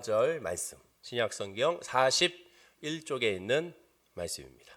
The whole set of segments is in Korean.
절 말씀, 신약성경 41쪽에 있는 말씀입니다.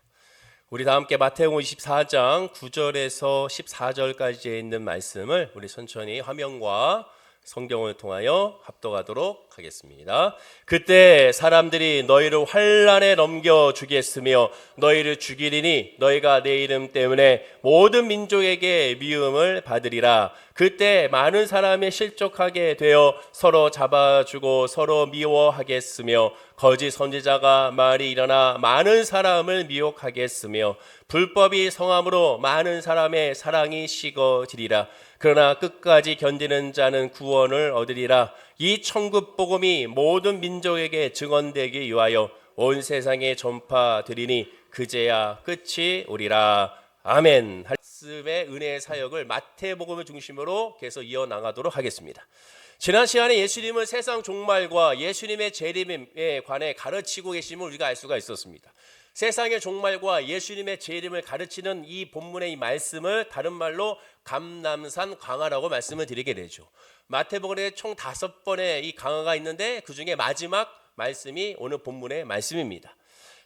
우리 다 함께 마태복음 24장 9절에서 14절까지에 있는 말씀을 우리 천천히 화면과 성경을 통하여 합독하도록 하겠습니다. 그때 사람들이 너희를 환난에 넘겨 주겠으며 너희를 죽이리니 너희가 내 이름 때문에 모든 민족에게 미움을 받으리라. 그때 많은 사람이 실족하게 되어 서로 잡아주고 서로 미워하겠으며 거짓 선지자가 많이 일어나 많은 사람을 미혹하겠으며 불법이 성함으로 많은 사람의 사랑이 식어지리라. 그러나 끝까지 견디는 자는 구원을 얻으리라. 이 천국 복음이 모든 민족에게 증언되기 위하여 온 세상에 전파되리니 그제야 끝이 오리라. 아멘. 말씀의 은혜의 사역을 마태복음을 중심으로 계속 이어나가도록 하겠습니다. 지난 시간에 예수님은 세상 종말과 예수님의 재림에 관해 가르치고 계심을 우리가 알 수가 있었습니다. 세상의 종말과 예수님의 재림을 가르치는 이 본문의 이 말씀을 다른 말로 감람산 강화라고 말씀을 드리게 되죠. 마태복음에 총 5번의 이 강화가 있는데 그 중에 마지막 말씀이 오늘 본문의 말씀입니다.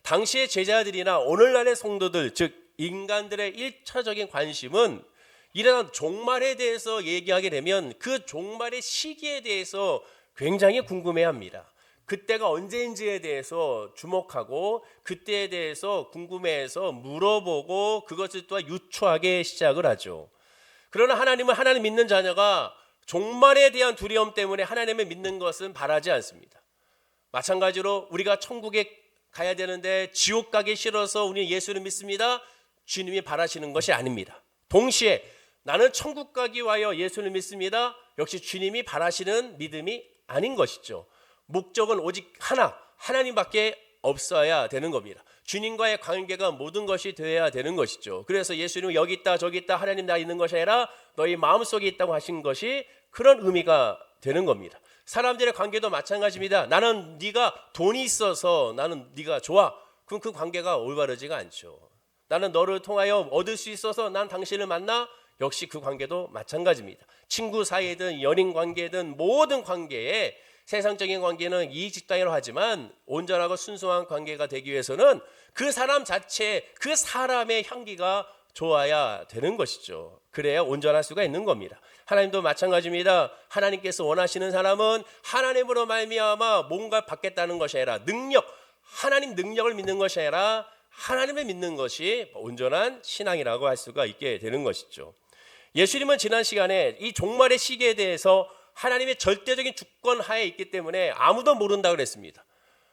당시의 제자들이나 오늘날의 성도들, 즉 인간들의 1차적인 관심은 이런 종말에 대해서 얘기하게 되면 그 종말의 시기에 대해서 굉장히 궁금해합니다. 그때가 언제인지에 대해서 주목하고 그때에 대해서 궁금해해서 물어보고 그것을 또한 유추하게 시작을 하죠. 그러나 하나님은 하나님 믿는 자녀가 종말에 대한 두려움 때문에 하나님을 믿는 것은 바라지 않습니다. 마찬가지로 우리가 천국에 가야 되는데 지옥 가기 싫어서 우리는 예수를 믿습니다. 주님이 바라시는 것이 아닙니다. 동시에 나는 천국 가기 위하여 예수를 믿습니다. 역시 주님이 바라시는 믿음이 아닌 것이죠. 목적은 오직 하나, 하나님밖에 없어야 되는 겁니다. 주님과의 관계가 모든 것이 되어야 되는 것이죠. 그래서 예수님은 여기 있다 저기 있다 하나님 나 있는 것이 아니라 너희 마음속에 있다고 하신 것이 그런 의미가 되는 겁니다. 사람들의 관계도 마찬가지입니다. 나는 네가 돈이 있어서 나는 네가 좋아. 그럼 그 관계가 올바르지가 않죠. 나는 너를 통하여 얻을 수 있어서 난 당신을 만나. 역시 그 관계도 마찬가지입니다. 친구 사이든 연인 관계든 모든 관계에 세상적인 관계는 이익 집단이라고 하지만 온전하고 순수한 관계가 되기 위해서는 그 사람 자체, 그 사람의 향기가 좋아야 되는 것이죠. 그래야 온전할 수가 있는 겁니다. 하나님도 마찬가지입니다. 하나님께서 원하시는 사람은 하나님으로 말미암아 뭔가 받겠다는 것이 아니라 하나님 능력을 믿는 것이 아니라 하나님을 믿는 것이 온전한 신앙이라고 할 수가 있게 되는 것이죠. 예수님은 지난 시간에 이 종말의 시기에 대해서 하나님의 절대적인 주권 하에 있기 때문에 아무도 모른다고 그랬습니다.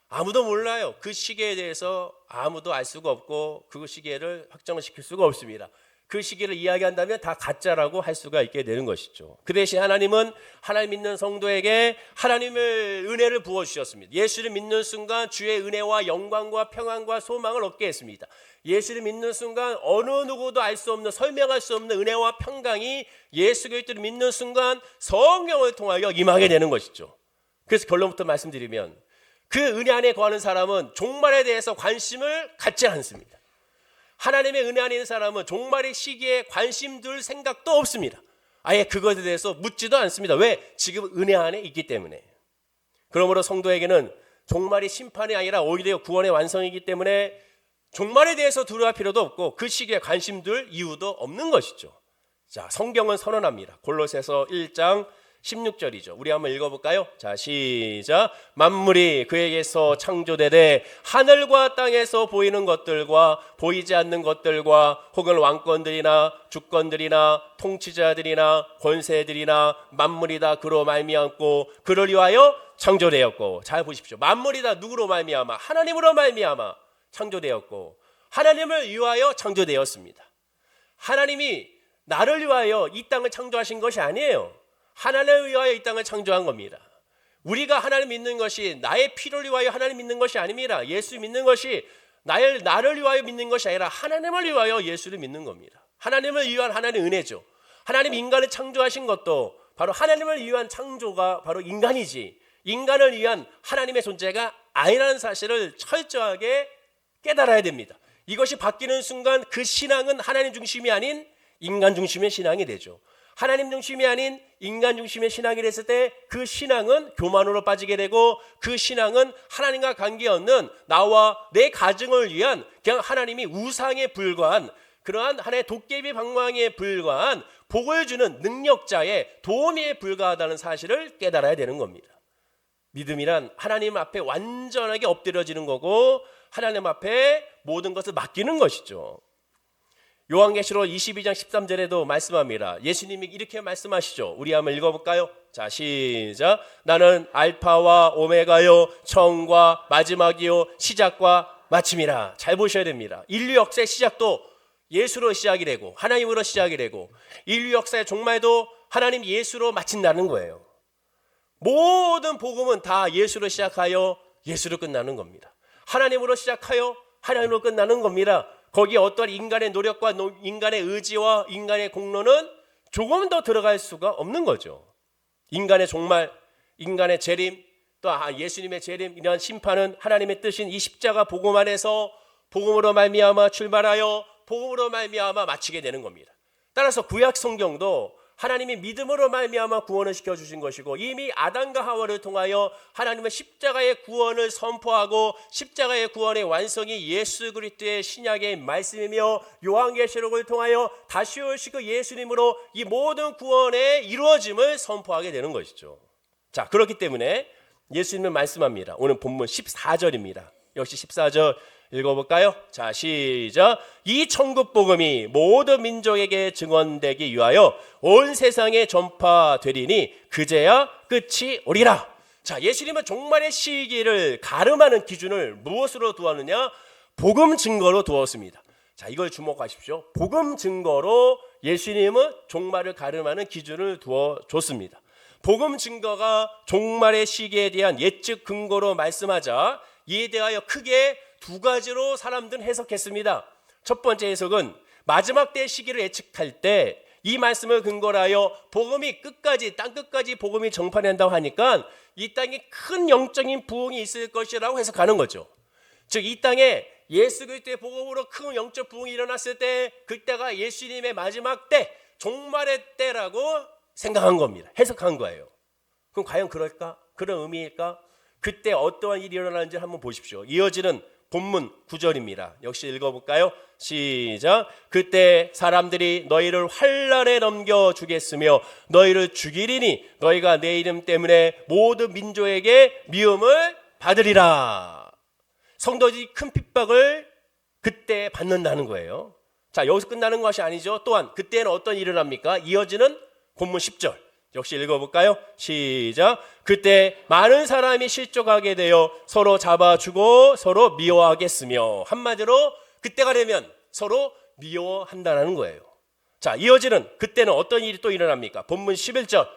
아무도 몰라요. 그 시기에 대해서 아무도 알 수가 없고 그 시기를 확정시킬 수가 없습니다. 그 시기를 이야기한다면 다 가짜라고 할 수가 있게 되는 것이죠. 그 대신 하나님은 하나님 믿는 성도에게 하나님의 은혜를 부어주셨습니다. 예수를 믿는 순간 주의 은혜와 영광과 평안과 소망을 얻게 했습니다. 예수를 믿는 순간 어느 누구도 알 수 없는 설명할 수 없는 은혜와 평강이 예수 그리스도를 믿는 순간 성령을 통하여 임하게 되는 것이죠. 그래서 결론부터 말씀드리면 그 은혜 안에 거하는 사람은 종말에 대해서 관심을 갖지 않습니다. 하나님의 은혜 안에 있는 사람은 종말의 시기에 관심 둘 생각도 없습니다. 아예 그것에 대해서 묻지도 않습니다. 왜? 지금 은혜 안에 있기 때문에. 그러므로 성도에게는 종말이 심판이 아니라 오히려 구원의 완성이기 때문에 종말에 대해서 두려워할 필요도 없고 그 시기에 관심 둘 이유도 없는 것이죠. 자, 성경은 선언합니다. 골로새서 1장 16절이죠. 우리 한번 읽어볼까요? 자, 시작. 만물이 그에게서 창조되되 하늘과 땅에서 보이는 것들과 보이지 않는 것들과 혹은 왕권들이나 주권들이나 통치자들이나 권세들이나 만물이 다 그로 말미암고 그를 위하여 창조되었고. 잘 보십시오. 만물이 다 누구로 말미암아? 하나님으로 말미암아 창조되었고 하나님을 위하여 창조되었습니다. 하나님이 나를 위하여 이 땅을 창조하신 것이 아니에요. 하나님을 위하여 이 땅을 창조한 겁니다. 우리가 하나님 믿는 것이 나의 피를 위하여 하나님 믿는 것이 아닙니다. 예수 믿는 것이 나를 위하여 믿는 것이 아니라 하나님을 위하여 예수를 믿는 겁니다. 하나님을 위한 하나님의 은혜죠. 하나님 인간을 창조하신 것도 바로 하나님을 위한 창조가 바로 인간이지 인간을 위한 하나님의 존재가 아니라는 사실을 철저하게 깨달아야 됩니다. 이것이 바뀌는 순간 그 신앙은 하나님 중심이 아닌 인간 중심의 신앙이 되죠. 하나님 중심이 아닌 인간 중심의 신앙이 됐을 때 그 신앙은 교만으로 빠지게 되고, 그 신앙은 하나님과 관계없는 나와 내 가정을 위한 그냥 하나님이 우상에 불과한 그러한 하나의 도깨비 방망이에 불과한 복을 주는 능력자의 도우미에 불과하다는 사실을 깨달아야 되는 겁니다. 믿음이란 하나님 앞에 완전하게 엎드려지는 거고, 하나님 앞에 모든 것을 맡기는 것이죠. 요한계시록 22장 13절에도 말씀합니다. 예수님이 이렇게 말씀하시죠. 우리 한번 읽어볼까요? 자, 시작. 나는 알파와 오메가요, 처음과 마지막이요, 시작과 마침이라. 잘 보셔야 됩니다. 인류 역사의 시작도 예수로 시작이 되고 하나님으로 시작이 되고, 인류 역사의 종말도 하나님 예수로 마친다는 거예요. 모든 복음은 다 예수로 시작하여 예수로 끝나는 겁니다. 하나님으로 시작하여 하나님으로 끝나는 겁니다. 거기에 어떤 인간의 노력과 인간의 의지와 인간의 공로는 조금 더 들어갈 수가 없는 거죠. 인간의 종말, 인간의 재림, 또 예수님의 재림, 이러한 심판은 하나님의 뜻인 이 십자가 복음 안에서 복음으로 말미암아 출발하여 복음으로 말미암아 마치게 되는 겁니다. 따라서 구약 성경도 하나님이 믿음으로 말미암아 구원을 시켜주신 것이고, 이미 아담과 하와를 통하여 하나님은 십자가의 구원을 선포하고 십자가의 구원의 완성이 예수 그리스도의 신약의 말씀이며, 요한계시록을 통하여 다시 오실 그 예수님으로 이 모든 구원의 이루어짐을 선포하게 되는 것이죠. 자, 그렇기 때문에 예수님은 말씀합니다. 오늘 본문 14절입니다. 역시 14절 읽어볼까요? 자, 시작. 이 천국 복음이 모든 민족에게 증언되기 위하여 온 세상에 전파되리니 그제야 끝이 오리라. 자, 예수님은 종말의 시기를 가름하는 기준을 무엇으로 두었느냐? 복음 증거로 두었습니다. 자, 이걸 주목하십시오. 복음 증거로 예수님은 종말을 가름하는 기준을 두어줬습니다. 복음 증거가 종말의 시기에 대한 예측 근거로 말씀하자 이에 대하여 크게 두 가지로 사람들은 해석했습니다. 첫 번째 해석은 마지막 때 시기를 예측할 때 이 말씀을 근거로 하여 복음이 끝까지, 땅 끝까지 복음이 정파된다고 하니까 이 땅에 큰 영적인 부흥이 있을 것이라고 해석하는 거죠. 즉, 이 땅에 예수 그리스도의 복음으로 큰 영적 부흥이 일어났을 때 그때가 예수님의 마지막 때, 종말의 때라고 생각한 겁니다. 해석한 거예요. 그럼 과연 그럴까? 그런 의미일까? 그때 어떠한 일이 일어나는지 한번 보십시오. 이어지는 본문 9절입니다. 역시 읽어볼까요? 시작. 그때 사람들이 너희를 환난에 넘겨주겠으며 너희를 죽이리니 너희가 내 이름 때문에 모든 민족에게 미움을 받으리라. 성도들이 큰 핍박을 그때 받는다는 거예요. 자, 여기서 끝나는 것이 아니죠. 또한 그때는 어떤 일이 일어납니까? 이어지는 본문 10절 역시 읽어볼까요? 시작. 그때 많은 사람이 실족하게 되어 서로 잡아주고 서로 미워하겠으며, 한마디로 그때가 되면 서로 미워한다는 거예요. 자, 이어지는 그때는 어떤 일이 또 일어납니까? 본문 11절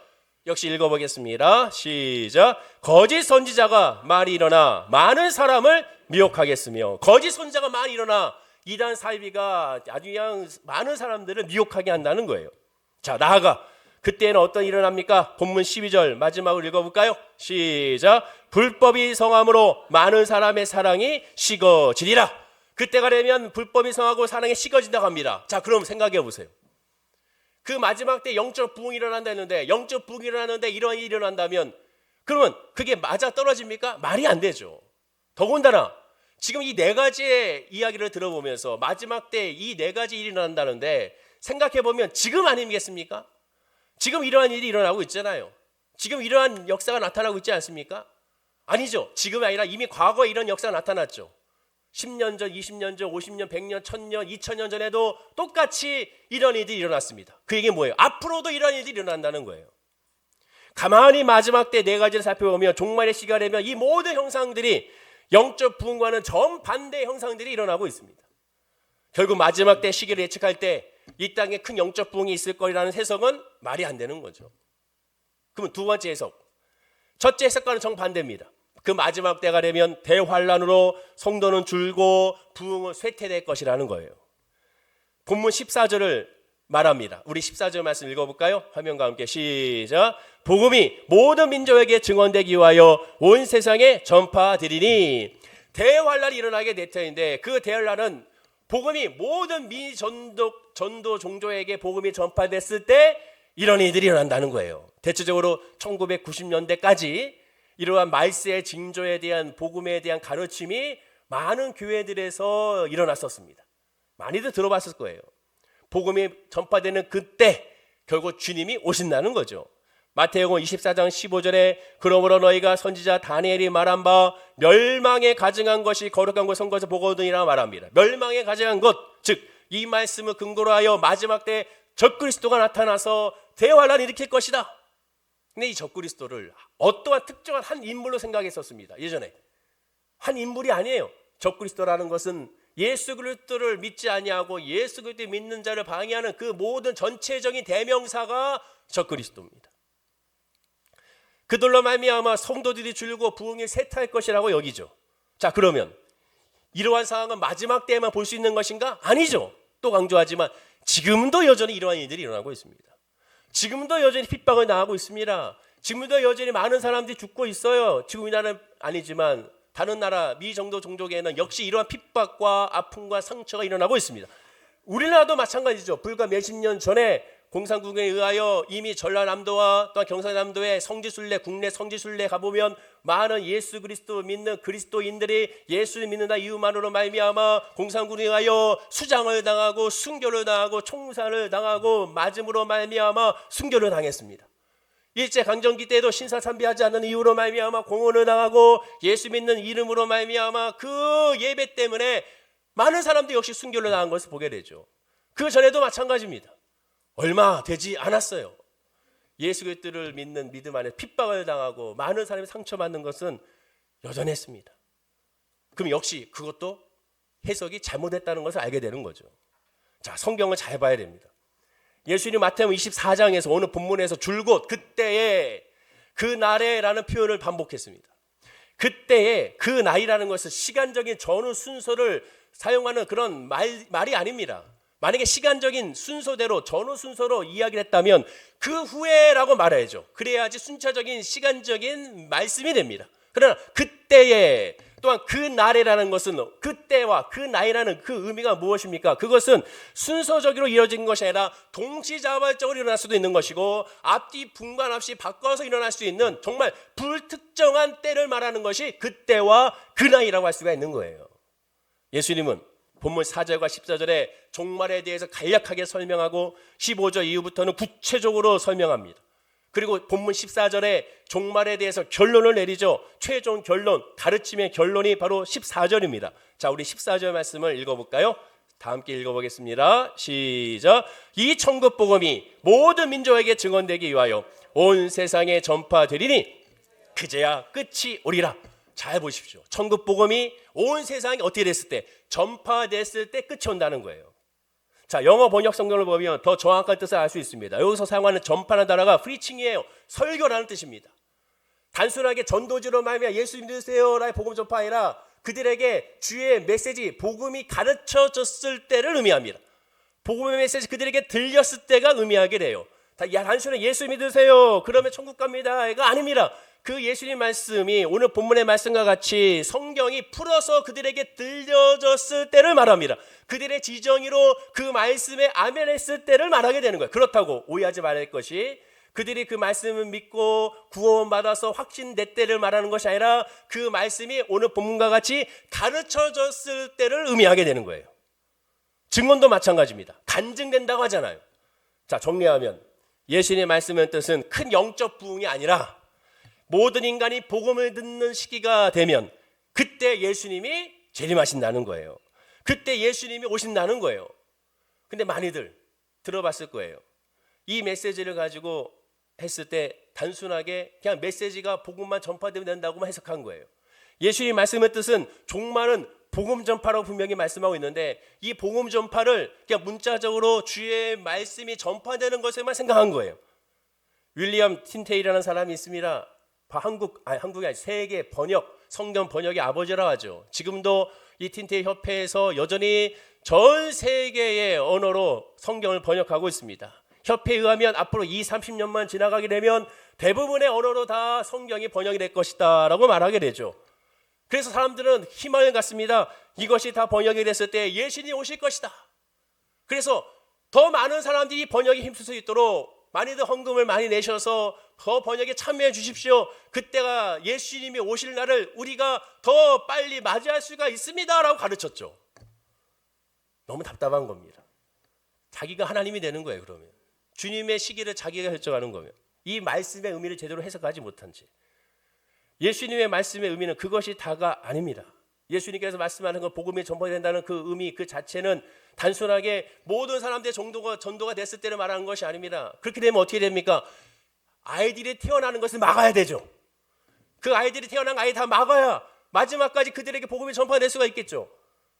역시 읽어보겠습니다. 시작. 거짓 선지자가 많이 일어나 많은 사람을 미혹하겠으며, 거짓 선지자가 많이 일어나 이단 사이비가 아주 그냥 많은 사람들을 미혹하게 한다는 거예요. 자, 나아가 그때는 어떤 일이 일어납니까? 본문 12절 마지막으로 읽어볼까요? 시작. 불법이 성함으로 많은 사람의 사랑이 식어지리라. 그때가 되면 불법이 성하고 사랑이 식어진다고 합니다. 자, 그럼 생각해 보세요. 그 마지막 때 영적 부흥이 일어난다 했는데, 영적 부흥이 일어나는데 이런 일이 일어난다면 그러면 그게 맞아 떨어집니까? 말이 안 되죠. 더군다나 지금 이 네 가지의 이야기를 들어보면서 마지막 때 이 네 가지 일이 일어난다는데, 생각해 보면 지금 아니겠습니까? 지금 이러한 일이 일어나고 있잖아요. 지금 이러한 역사가 나타나고 있지 않습니까? 아니죠. 지금이 아니라 이미 과거에 이런 역사가 나타났죠. 10년 전, 20년 전, 50년, 100년, 1000년, 2000년 전에도 똑같이 이런 일들이 일어났습니다. 그 얘기는 뭐예요? 앞으로도 이런 일들이 일어난다는 거예요. 가만히 마지막 때 네 가지를 살펴보면 종말의 시기가 되면 이 모든 형상들이 영적 부흥과는 정반대의 형상들이 일어나고 있습니다. 결국 마지막 때 시기를 예측할 때 이 땅에 큰 영적 부흥이 있을 거라는 해석은 말이 안 되는 거죠. 그러면 두 번째 해석, 첫째 해석과는 정반대입니다. 그 마지막 때가 되면 대환란으로 성도는 줄고 부흥은 쇠퇴될 것이라는 거예요. 본문 14절을 말합니다. 우리 14절 말씀 읽어볼까요? 화면과 함께 시작. 복음이 모든 민족에게 증언되기 위하여 온 세상에 전파되리니. 대환란이 일어나게 될 터인데, 그 대환란은 복음이 모든 전도 종족에게 복음이 전파됐을 때 이런 일들이 일어난다는 거예요. 대체적으로 1990년대까지 이러한 말세의 징조에 대한 복음에 대한 가르침이 많은 교회들에서 일어났었습니다. 많이들 들어봤을 거예요. 복음이 전파되는 그때 결국 주님이 오신다는 거죠. 마태복음 24장 15절에 그러므로 너희가 선지자 다니엘이 말한 바 멸망에 가증한 것이 거룩한 것 선거에서 보거든이라 말합니다. 멸망에 가증한 것, 즉 이 말씀을 근거로 하여 마지막 때 적그리스도가 나타나서 대환란을 일으킬 것이다. 근데 이 적그리스도를 어떠한 특정한 한 인물로 생각했었습니다. 예전에 한 인물이 아니에요. 적그리스도라는 것은 예수 그리스도를 믿지 아니하고 예수 그리스도를 믿는 자를 방해하는 그 모든 전체적인 대명사가 적그리스도입니다. 그들로 말미암아 성도들이 줄고 부흥이 쇠퇴할 것이라고 여기죠. 자, 그러면 이러한 상황은 마지막 때에만 볼 수 있는 것인가? 아니죠. 또 강조하지만 지금도 여전히 이러한 일들이 일어나고 있습니다. 지금도 여전히 핍박을 당하고 있습니다. 지금도 여전히 많은 사람들이 죽고 있어요. 지금 우리나라는 아니지만 다른 나라 미 정도 종족에는 역시 이러한 핍박과 아픔과 상처가 일어나고 있습니다. 우리나라도 마찬가지죠. 불과 몇십 년 전에 공산국에 의하여 이미 전라남도와 또한 경상남도의 성지순례, 국내 성지순례 가보면 많은 예수 그리스도 믿는 그리스도인들이 예수를 믿는다 이유만으로 말미암아 공산국에 의하여 수장을 당하고 순교를 당하고 총살을 당하고 맞음으로 말미암아 순교를 당했습니다. 일제강점기 때도 신사참배하지 않는 이유로 말미암아 공언을 당하고 예수 믿는 이름으로 말미암아 그 예배 때문에 많은 사람들이 역시 순교를 당한 것을 보게 되죠. 그 전에도 마찬가지입니다. 얼마 되지 않았어요. 예수 그리스도를 믿는 믿음 안에 핍박을 당하고 많은 사람이 상처받는 것은 여전했습니다. 그럼 역시 그것도 해석이 잘못됐다는 것을 알게 되는 거죠. 자, 성경을 잘 봐야 됩니다. 예수님 마태복음 24장에서 오늘 본문에서 줄곧 그때에 그 날에라는 표현을 반복했습니다. 그때에 그 날이라는 것은 시간적인 전후 순서를 사용하는 그런 말이 아닙니다. 만약에 시간적인 순서대로 전후 순서로 이야기를 했다면 그 후에라고 말해야죠. 그래야지 순차적인 시간적인 말씀이 됩니다. 그러나 그때에 또한 그 날이라는 것은 그때와 그 나이라는 그 의미가 무엇입니까? 그것은 순서적으로 이루어진 것이 아니라 동시자발적으로 일어날 수도 있는 것이고 앞뒤 분간 없이 바꿔서 일어날 수 있는 정말 불특정한 때를 말하는 것이 그때와 그 나이라고 할 수가 있는 거예요. 예수님은 본문 4절과 14절에 종말에 대해서 간략하게 설명하고 15절 이후부터는 구체적으로 설명합니다. 그리고 본문 14절에 종말에 대해서 결론을 내리죠. 최종 결론, 가르침의 결론이 바로 14절입니다. 자, 우리 14절 말씀을 읽어볼까요? 다 함께 읽어보겠습니다. 시작. 이 천국 복음이 모든 민족에게 증언되기 위하여 온 세상에 전파되리니 그제야 끝이 오리라. 잘 보십시오. 천국 복음이 온 세상에 어떻게 됐을 때, 전파됐을 때 끝이 온다는 거예요. 자, 영어 번역 성경을 보면 더 정확한 뜻을 알 수 있습니다. 여기서 사용하는 전파라는 단어가 프리칭이에요. 설교라는 뜻입니다. 단순하게 전도지로 말미암아 예수 믿으세요라의 복음 전파 아니라 그들에게 주의 메시지, 복음이 가르쳐졌을 때를 의미합니다. 복음의 메시지 그들에게 들렸을 때가 의미하게 돼요. 단순히 예수 믿으세요, 그러면 천국 갑니다, 이거 아닙니다. 그 예수님 말씀이 오늘 본문의 말씀과 같이 성경이 풀어서 그들에게 들려졌을 때를 말합니다. 그들의 지정의로 그 말씀에 아멘했을 때를 말하게 되는 거예요. 그렇다고 오해하지 말아야 할 것이 그들이 그 말씀을 믿고 구원받아서 확신될 때를 말하는 것이 아니라 그 말씀이 오늘 본문과 같이 가르쳐졌을 때를 의미하게 되는 거예요. 증언도 마찬가지입니다. 간증된다고 하잖아요. 자, 정리하면 예수님의 말씀의 뜻은 큰 영적 부흥이 아니라 모든 인간이 복음을 듣는 시기가 되면 그때 예수님이 재림하신다는 거예요. 그때 예수님이 오신다는 거예요. 근데 많이들 들어봤을 거예요. 이 메시지를 가지고 했을 때 단순하게 그냥 메시지가 복음만 전파되면 된다고만 해석한 거예요. 예수님 말씀의 뜻은 종말은 복음 전파라고 분명히 말씀하고 있는데 이 복음 전파를 그냥 문자적으로 주의 말씀이 전파되는 것에만 생각한 거예요. 윌리엄 틴테일이라는 사람이 있습니다. 한국이 아니라 세계 번역, 성경 번역의 아버지라고 하죠. 지금도 이 틴테일 협회에서 여전히 전 세계의 언어로 성경을 번역하고 있습니다. 협회에 의하면 앞으로 30년만 지나가게 되면 대부분의 언어로 다 성경이 번역이 될 것이다 라고 말하게 되죠. 그래서 사람들은 희망을 갖습니다. 이것이 다 번역이 됐을 때 예수님이 오실 것이다. 그래서 더 많은 사람들이 번역에 힘쓸 수 있도록 많이들 헌금을 많이 내셔서 더 번역에 참여해 주십시오. 그때가 예수님이 오실 날을 우리가 더 빨리 맞이할 수가 있습니다 라고 가르쳤죠. 너무 답답한 겁니다. 자기가 하나님이 되는 거예요. 그러면 주님의 시기를 자기가 결정하는 거면 이 말씀의 의미를 제대로 해석하지 못한 채 예수님의 말씀의 의미는 그것이 다가 아닙니다. 예수님께서 말씀하는 것 복음이 전파된다는 그 의미 그 자체는 단순하게 모든 사람들의 전도가 됐을 때를 말하는 것이 아닙니다. 그렇게 되면 어떻게 됩니까? 아이들이 태어나는 것을 막아야 되죠. 그 아이들이 태어난 아이 다 막아야 마지막까지 그들에게 복음이 전파될 수가 있겠죠.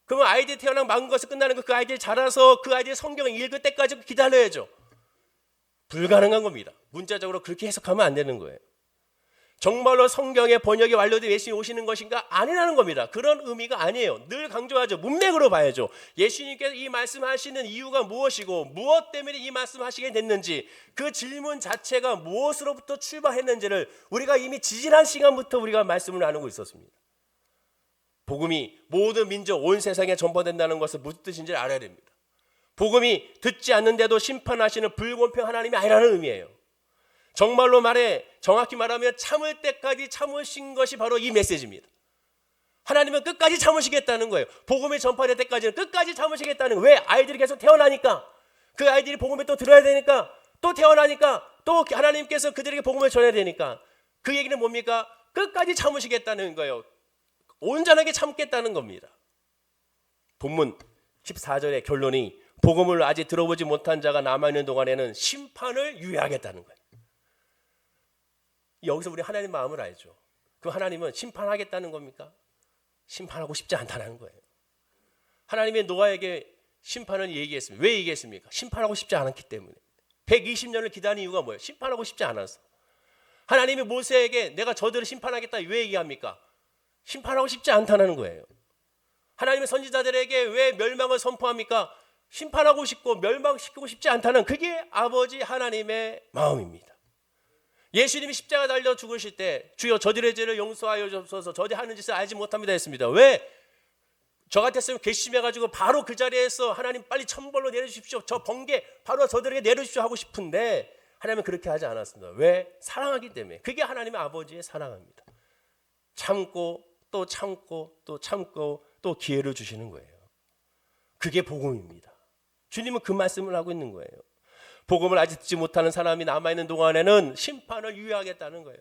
그러면 아이들이 태어난 막은 것을 끝나는 거 그 아이들이 자라서 그 아이들이 성경을 읽을 때까지 기다려야죠. 불가능한 겁니다. 문자적으로 그렇게 해석하면 안 되는 거예요. 정말로 성경의 번역이 완료돼 예수님이 오시는 것인가? 아니라는 겁니다. 그런 의미가 아니에요. 늘 강조하죠. 문맥으로 봐야죠. 예수님께서 이 말씀하시는 이유가 무엇이고 무엇 때문에 이 말씀하시게 됐는지 그 질문 자체가 무엇으로부터 출발했는지를 우리가 이미 지지난 시간부터 우리가 말씀을 나누고 있었습니다. 복음이 모든 민족 온 세상에 전파된다는 것은 무슨 뜻인지 알아야 됩니다. 복음이 듣지 않는데도 심판하시는 불공평 하나님이 아니라는 의미예요. 정말로 정확히 말하면 참을 때까지 참으신 것이 바로 이 메시지입니다. 하나님은 끝까지 참으시겠다는 거예요. 복음이 전파될 때까지는 끝까지 참으시겠다는 거예요. 왜? 아이들이 계속 태어나니까 그 아이들이 복음을 또 들어야 되니까 또 태어나니까 또 하나님께서 그들에게 복음을 전해야 되니까 그 얘기는 뭡니까? 끝까지 참으시겠다는 거예요. 온전하게 참겠다는 겁니다. 본문 14절의 결론이 복음을 아직 들어보지 못한 자가 남아있는 동안에는 심판을 유예하겠다는 거예요. 여기서 우리 하나님 마음을 알죠. 그 하나님은 심판하겠다는 겁니까? 심판하고 싶지 않다는 거예요. 하나님이 노아에게 심판을 얘기했습니다. 왜 얘기했습니까? 심판하고 싶지 않았기 때문에. 120년을 기다린 이유가 뭐예요? 심판하고 싶지 않아서. 하나님이 모세에게 내가 저들을 심판하겠다 왜 얘기합니까? 심판하고 싶지 않다는 거예요. 하나님의 선지자들에게 왜 멸망을 선포합니까? 심판하고 싶고 멸망시키고 싶지 않다는 그게 아버지 하나님의 마음입니다. 예수님이 십자가 달려 죽으실 때 주여 저들의 죄를 용서하여 주옵소서 저들이 하는 짓을 알지 못합니다 했습니다. 왜? 저 같았으면 괘씸해가지고 바로 그 자리에서 하나님 빨리 천벌로 내려주십시오. 저 번개 바로 저들에게 내려주십시오 하고 싶은데 하나님은 그렇게 하지 않았습니다. 왜? 사랑하기 때문에. 그게 하나님의 아버지의 사랑입니다. 참고 또 참고 또 참고 또 기회를 주시는 거예요. 그게 복음입니다. 주님은 그 말씀을 하고 있는 거예요. 복음을 아직 듣지 못하는 사람이 남아있는 동안에는 심판을 유예하겠다는 거예요.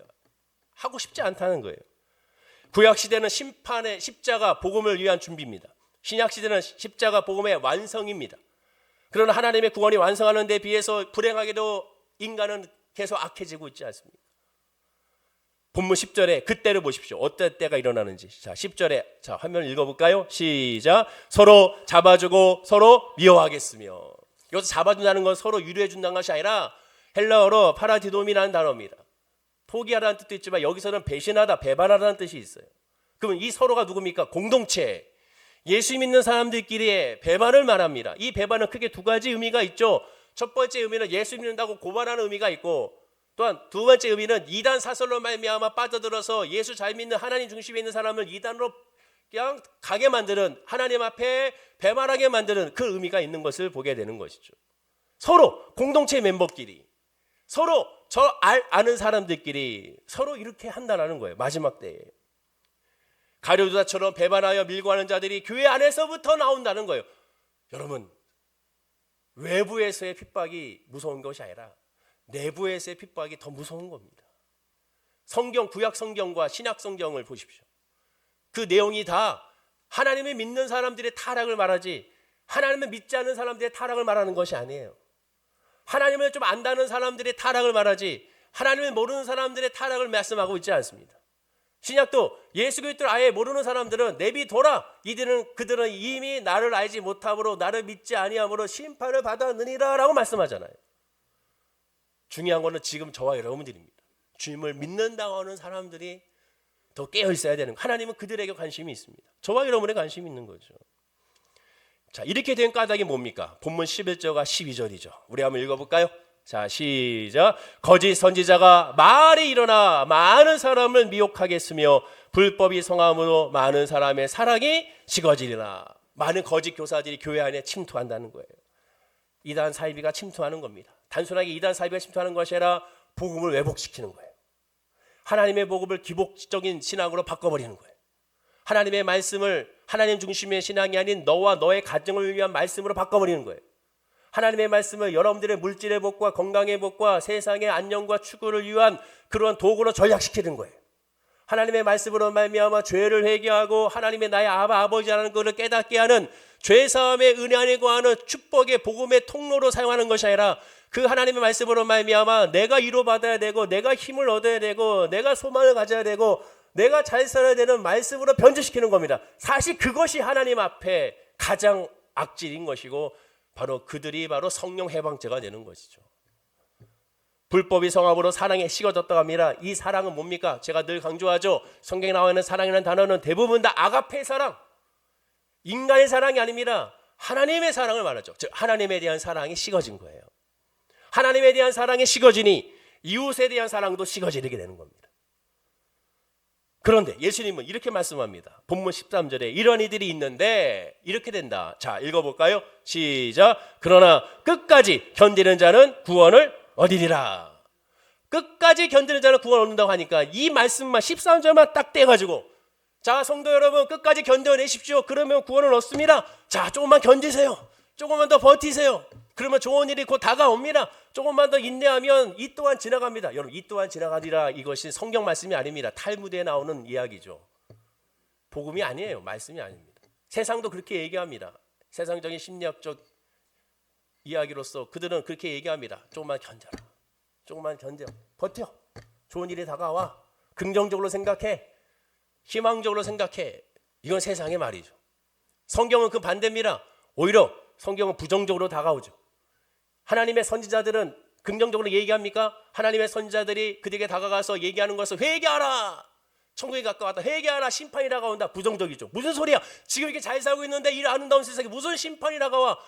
하고 싶지 않다는 거예요. 구약시대는 심판의 십자가 복음을 위한 준비입니다. 신약시대는 십자가 복음의 완성입니다. 그러나 하나님의 구원이 완성하는 데 비해서 불행하게도 인간은 계속 악해지고 있지 않습니까? 본문 10절에 그때를 보십시오. 어떤 때가 일어나는지. 자, 10절에 자, 화면 읽어볼까요? 시작. 서로 잡아주고 서로 미워하겠으며. 여기서 잡아준다는 건 서로 유료해 준다는 것이 아니라 헬라어로 파라디돔이라는 단어입니다. 포기하라는 뜻도 있지만 여기서는 배신하다, 배반하라는 뜻이 있어요. 그러면 이 서로가 누굽니까? 공동체. 예수 믿는 사람들끼리의 배반을 말합니다. 이 배반은 크게 두 가지 의미가 있죠. 첫 번째 의미는 예수 믿는다고 고발하는 의미가 있고 또한 두 번째 의미는 이단 사설로 말미암아 빠져들어서 예수 잘 믿는 하나님 중심에 있는 사람을 이단으로 그냥 가게 만드는 하나님 앞에 배반하게 만드는 그 의미가 있는 것을 보게 되는 것이죠. 서로 공동체 멤버끼리 서로 아는 사람들끼리 서로 이렇게 한다는 거예요. 마지막 때에 가룟유다처럼 배반하여 밀고 하는 자들이 교회 안에서부터 나온다는 거예요. 여러분 외부에서의 핍박이 무서운 것이 아니라 내부에서의 핍박이 더 무서운 겁니다. 성경 구약 성경과 신약 성경을 보십시오. 그 내용이 다 하나님을 믿는 사람들의 타락을 말하지 하나님을 믿지 않는 사람들의 타락을 말하는 것이 아니에요. 하나님을 좀 안다는 사람들의 타락을 말하지 하나님을 모르는 사람들의 타락을 말씀하고 있지 않습니다. 신약도 예수 그리스도를 아예 모르는 사람들은 내비둬라. 그들은 이미 나를 알지 못함으로 나를 믿지 아니함으로 심판을 받았느니라 라고 말씀하잖아요. 중요한 거는 지금 저와 여러분들입니다. 주님을 믿는다고 하는 사람들이 더 깨어 있어야 되는 거예요. 하나님은 그들에게 관심이 있습니다. 저와 여러분의 관심이 있는 거죠. 자, 이렇게 된 까닭이 뭡니까? 본문 11절과 12절이죠. 우리 한번 읽어볼까요? 자, 시작. 거짓 선지자가 말이 일어나 많은 사람을 미혹하게 했으며 불법이 성함으로 많은 사람의 사랑이 식어지리라. 많은 거짓 교사들이 교회 안에 침투한다는 거예요. 이단 사이비가 침투하는 겁니다. 단순하게 이단 사이비가 침투하는 것이 아니라 복음을 왜곡시키는 거예요. 하나님의 복음을 기복적인 신앙으로 바꿔버리는 거예요. 하나님의 말씀을 하나님 중심의 신앙이 아닌 너와 너의 가정을 위한 말씀으로 바꿔버리는 거예요. 하나님의 말씀을 여러분들의 물질의 복과 건강의 복과 세상의 안녕과 추구를 위한 그러한 도구로 전략시키는 거예요. 하나님의 말씀으로 말미암아 죄를 회개하고 하나님의 나의 아버지라는 것을 깨닫게 하는 죄사함의 은혜 안에 거하는 축복의 복음의 통로로 사용하는 것이 아니라 그 하나님의 말씀으로 말미암아 내가 위로받아야 되고 내가 힘을 얻어야 되고 내가 소망을 가져야 되고 내가 잘 살아야 되는 말씀으로 변질시키는 겁니다. 사실 그것이 하나님 앞에 가장 악질인 것이고 바로 그들이 바로 성령 해방죄가 되는 것이죠. 불법이 성함으로 사랑에 식어졌다고 합니다. 이 사랑은 뭡니까? 제가 늘 강조하죠. 성경에 나와 있는 사랑이라는 단어는 대부분 다 아가페 사랑, 인간의 사랑이 아닙니다. 하나님의 사랑을 말하죠. 즉 하나님에 대한 사랑이 식어진 거예요. 하나님에 대한 사랑이 식어지니 이웃에 대한 사랑도 식어지게 되는 겁니다. 그런데 예수님은 이렇게 말씀합니다. 본문 13절에 이런 이들이 있는데 이렇게 된다. 자, 읽어볼까요? 시작. 그러나 끝까지 견디는 자는 구원을 얻으리라. 끝까지 견디는 자는 구원을 얻는다고 하니까 이 말씀만 13절만 딱 떼가지고 자, 성도 여러분 끝까지 견뎌내십시오. 그러면 구원을 얻습니다. 자, 조금만 견디세요. 조금만 더 버티세요. 그러면 좋은 일이 곧 다가옵니다. 조금만 더 인내하면 이 또한 지나갑니다. 여러분, 이 또한 지나가리라 이것이 성경 말씀이 아닙니다. 탈무드에 나오는 이야기죠. 복음이 아니에요. 말씀이 아닙니다. 세상도 그렇게 얘기합니다. 세상적인 심리학적 이야기로서 그들은 그렇게 얘기합니다. 조금만 견뎌라. 조금만 견뎌. 버텨. 좋은 일이 다가와. 긍정적으로 생각해. 희망적으로 생각해. 이건 세상의 말이죠. 성경은 그 반대입니다. 오히려 성경은 부정적으로 다가오죠. 하나님의 선지자들은 긍정적으로 얘기합니까? 하나님의 선지자들이 그들에게 다가가서 얘기하는 것을 회개하라. 천국에 가까웠다. 회개하라. 심판이 다가온다. 부정적이죠. 무슨 소리야? 지금 이렇게 잘 살고 있는데 이 아름다운 세상에 무슨 심판이 다가와?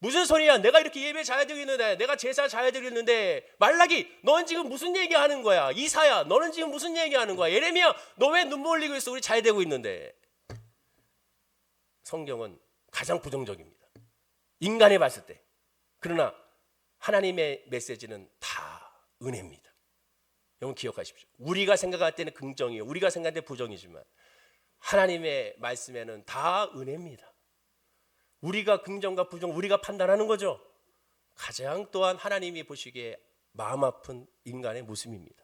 무슨 소리야? 내가 이렇게 예배 잘 드리고 있는데 내가 제사 잘 드리고 있는데 말라기 넌 지금 무슨 얘기하는 거야? 이사야 너는 지금 무슨 얘기하는 거야? 예레미야 너 왜 눈물 흘리고 있어? 우리 잘 되고 있는데. 성경은 가장 부정적입니다. 인간이 봤을 때. 그러나 하나님의 메시지는 다 은혜입니다. 여러분 기억하십시오. 우리가 생각할 때는 긍정이에요. 우리가 생각할 때 부정이지만 하나님의 말씀에는 다 은혜입니다. 우리가 긍정과 부정 우리가 판단하는 거죠. 가장 또한 하나님이 보시기에 마음 아픈 인간의 모습입니다.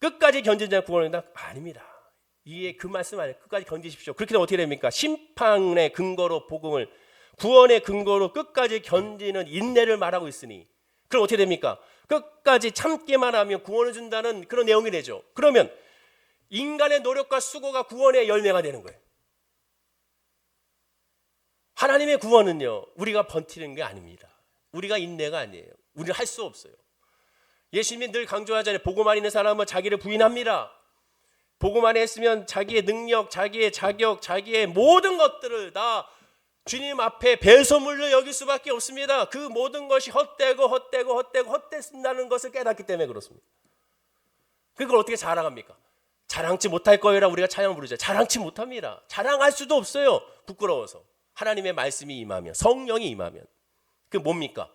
끝까지 견딘 자는 구원을 얻는다? 아닙니다. 이게 그 말씀 아니에요. 끝까지 견디십시오. 그렇게 되면 어떻게 됩니까? 심판의 근거로 복음을 구원의 근거로 끝까지 견디는 인내를 말하고 있으니 그럼 어떻게 됩니까? 끝까지 참기만 하면 구원을 준다는 그런 내용이 되죠. 그러면 인간의 노력과 수고가 구원의 열매가 되는 거예요. 하나님의 구원은요 우리가 버티는 게 아닙니다. 우리가 인내가 아니에요. 우리는 할 수 없어요. 예수님이 늘 강조하잖아요. 복음 안에 있는 사람은 자기를 부인합니다. 복음 안에 있으면 자기의 능력, 자기의 자격, 자기의 모든 것들을 다 주님 앞에 배설물로 여길 수밖에 없습니다. 그 모든 것이 헛되쓴다는 것을 깨닫기 때문에 그렇습니다. 그걸 어떻게 자랑합니까? 자랑치 못할 거예요라 우리가 찬양 부르죠. 자랑치 못합니다. 자랑할 수도 없어요. 부끄러워서. 하나님의 말씀이 임하면, 성령이 임하면. 그게 뭡니까?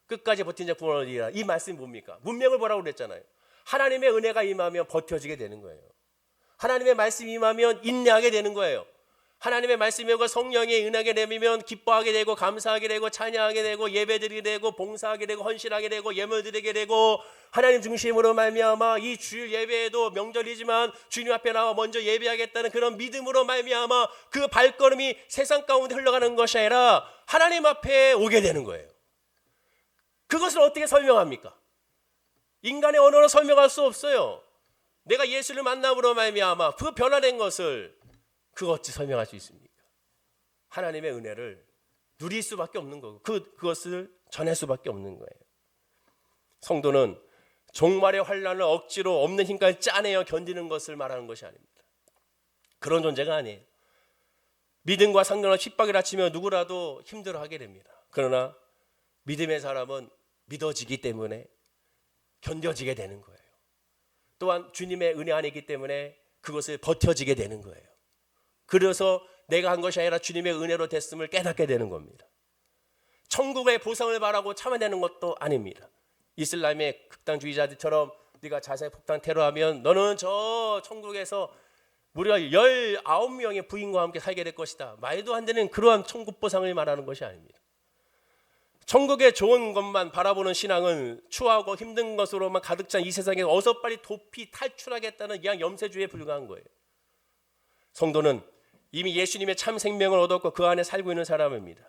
끝까지 버틴 자 구원을 얻으리라. 이 말씀이 뭡니까? 문명을 보라고 그랬잖아요. 하나님의 은혜가 임하면 버텨지게 되는 거예요. 하나님의 말씀이 임하면 인내하게 되는 거예요. 하나님의 말씀이 오고 성령의 은혜가 내미면 기뻐하게 되고 감사하게 되고 찬양하게 되고 예배드리게 되고 봉사하게 되고 헌신하게 되고 예물드리게 되고 하나님 중심으로 말미암아 이 주일 예배에도 명절이지만 주님 앞에 나와 먼저 예배하겠다는 그런 믿음으로 말미암아 그 발걸음이 세상 가운데 흘러가는 것이 아니라 하나님 앞에 오게 되는 거예요. 그것을 어떻게 설명합니까? 인간의 언어로 설명할 수 없어요. 내가 예수를 만남으로 말미암아 그 변화된 것을 그거 어찌 설명할 수 있습니까? 하나님의 은혜를 누릴 수밖에 없는 거고 그것을 전할 수밖에 없는 거예요. 성도는 종말의 환난을 억지로 없는 힘까지 짜내어 견디는 것을 말하는 것이 아닙니다. 그런 존재가 아니에요. 믿음과 상관없이 핍박을 다치며 누구라도 힘들어하게 됩니다. 그러나 믿음의 사람은 믿어지기 때문에 견뎌지게 되는 거예요. 또한 주님의 은혜 안에 있기 때문에 그것을 버텨지게 되는 거예요. 그래서 내가 한 것이 아니라 주님의 은혜로 됐음을 깨닫게 되는 겁니다. 천국의 보상을 바라고 참아내는 것도 아닙니다. 이슬람의 극단주의자들처럼 네가 자살 폭탄 테러하면 너는 저 천국에서 무려 19명의 부인과 함께 살게 될 것이다. 말도 안 되는 그러한 천국 보상을 말하는 것이 아닙니다. 천국의 좋은 것만 바라보는 신앙은 추하고 힘든 것으로만 가득 찬 이 세상에 어서 빨리 도피 탈출하겠다는 그냥 염세주의에 불과한 거예요. 성도는 이미 예수님의 참 생명을 얻었고 그 안에 살고 있는 사람입니다.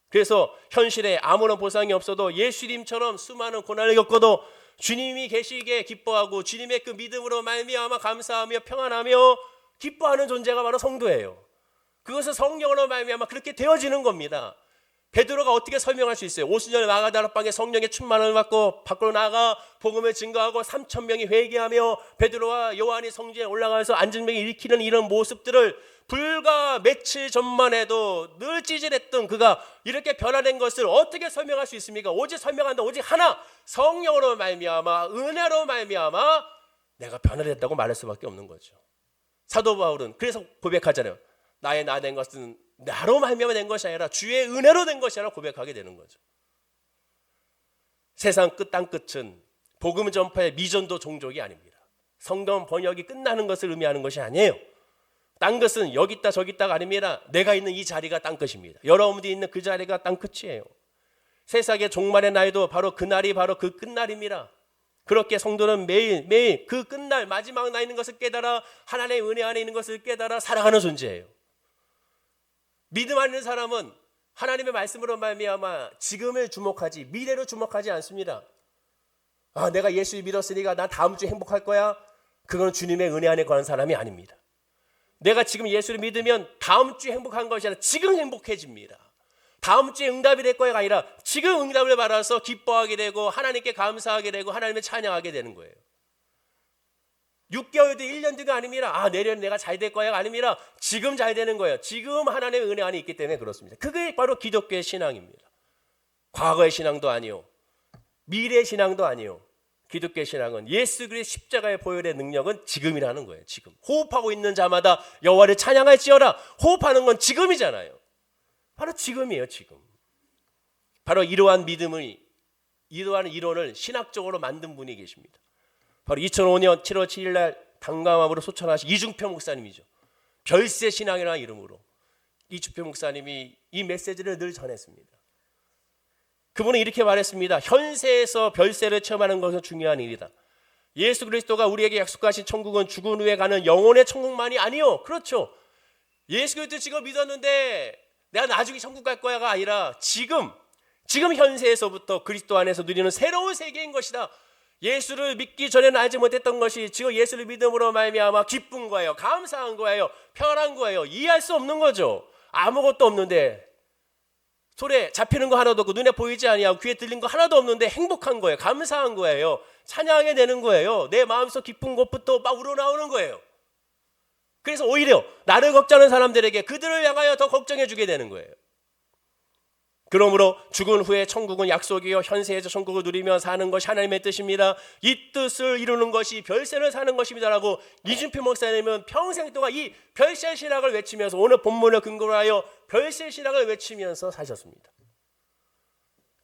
그래서 현실에 아무런 보상이 없어도 예수님처럼 수많은 고난을 겪어도 주님이 계시기에 기뻐하고 주님의 그 믿음으로 말미암아 감사하며 평안하며 기뻐하는 존재가 바로 성도예요. 그것은 성령으로 말미암아 그렇게 되어지는 겁니다. 베드로가 어떻게 설명할 수 있어요? 오순절 마가다라 방에 성령의 충만을 받고 밖으로 나가 복음을 증거하고 3,000명이 회개하며 베드로와 요한이 성전에 올라가서 안진병을 일으키는 이런 모습들을 불과 며칠 전만 해도 늘 찌질했던 그가 이렇게 변화된 것을 어떻게 설명할 수 있습니까? 오직 설명한다. 오직 하나, 성령으로 말미암아 은혜로 말미암아 내가 변화됐다고 말할 수밖에 없는 거죠. 사도 바울은 그래서 고백하잖아요. 나의 나 된 것은 나로 말미암아 된 것이 아니라 주의 은혜로 된 것이라 고백하게 되는 거죠. 세상 끝 땅 끝은 복음 전파의 미전도 종족이 아닙니다. 성경 번역이 끝나는 것을 의미하는 것이 아니에요. 땅 끝은 여기 있다 저기 있다가 아닙니다. 내가 있는 이 자리가 땅 끝입니다. 여러분들이 있는 그 자리가 땅 끝이에요. 세상의 종말의 날도 바로 그 날이 바로 그 끝날입니다. 그렇게 성도는 매일 그 끝날 마지막 나 있는 것을 깨달아 하나님의 은혜 안에 있는 것을 깨달아 살아가는 존재예요. 믿음 안에 있는 사람은 하나님의 말씀으로 말미암아 지금을 주목하지 미래로 주목하지 않습니다. 아, 내가 예수를 믿었으니까 난 다음 주에 행복할 거야. 그건 주님의 은혜 안에 관한 사람이 아닙니다. 내가 지금 예수를 믿으면 다음 주에 행복한 것이 아니라 지금 행복해집니다. 다음 주에 응답이 될 거가 아니라 지금 응답을 받아서 기뻐하게 되고 하나님께 감사하게 되고 하나님을 찬양하게 되는 거예요. 6개월도 1년 뒤가 아닙니다. 아, 내년 내가 잘 될 거야가 아닙니다. 지금 잘 되는 거예요. 지금 하나님의 은혜 안에 있기 때문에 그렇습니다. 그게 바로 기독교의 신앙입니다. 과거의 신앙도 아니요, 미래의 신앙도 아니요. 기독교의 신앙은 예수 그리스도의 십자가의 보혈의 능력은 지금이라는 거예요. 지금 호흡하고 있는 자마다 여호와를 찬양할지어다. 호흡하는 건 지금이잖아요. 바로 지금이에요. 지금 바로 이러한 믿음을, 이러한 이론을 신학적으로 만든 분이 계십니다. 바로 2005년 7월 7일 날 당감함으로 소천하신 이중표 목사님이죠. 별세 신앙이라는 이름으로 이중표 목사님이 이 메시지를 늘 전했습니다. 그분은 이렇게 말했습니다. 현세에서 별세를 체험하는 것은 중요한 일이다. 예수 그리스도가 우리에게 약속하신 천국은 죽은 후에 가는 영혼의 천국만이 아니요. 그렇죠. 예수 그리스도 지금 믿었는데 내가 나중에 천국 갈 거야가 아니라 지금 현세에서부터 그리스도 안에서 누리는 새로운 세계인 것이다. 예수를 믿기 전에는 알지 못했던 것이 지금 예수를 믿음으로 말미암아 기쁜 거예요. 감사한 거예요. 편한 거예요. 이해할 수 없는 거죠. 아무것도 없는데 손에 잡히는 거 하나도 없고 눈에 보이지 아니하고 귀에 들린 거 하나도 없는데 행복한 거예요. 감사한 거예요. 찬양하게 되는 거예요. 내 마음속 기쁜 것부터 막 우러나오는 거예요. 그래서 오히려 나를 걱정하는 사람들에게 그들을 향하여 더 걱정해 주게 되는 거예요. 그러므로 죽은 후에 천국은 약속이요 현세에서 천국을 누리며 사는 것이 하나님의 뜻입니다. 이 뜻을 이루는 것이 별세를 사는 것입니다 라고 이준표 목사님은 평생 동안 이 별세 신학을 외치면서 오늘 본문을 근거로 하여 별세 신학을 외치면서 사셨습니다.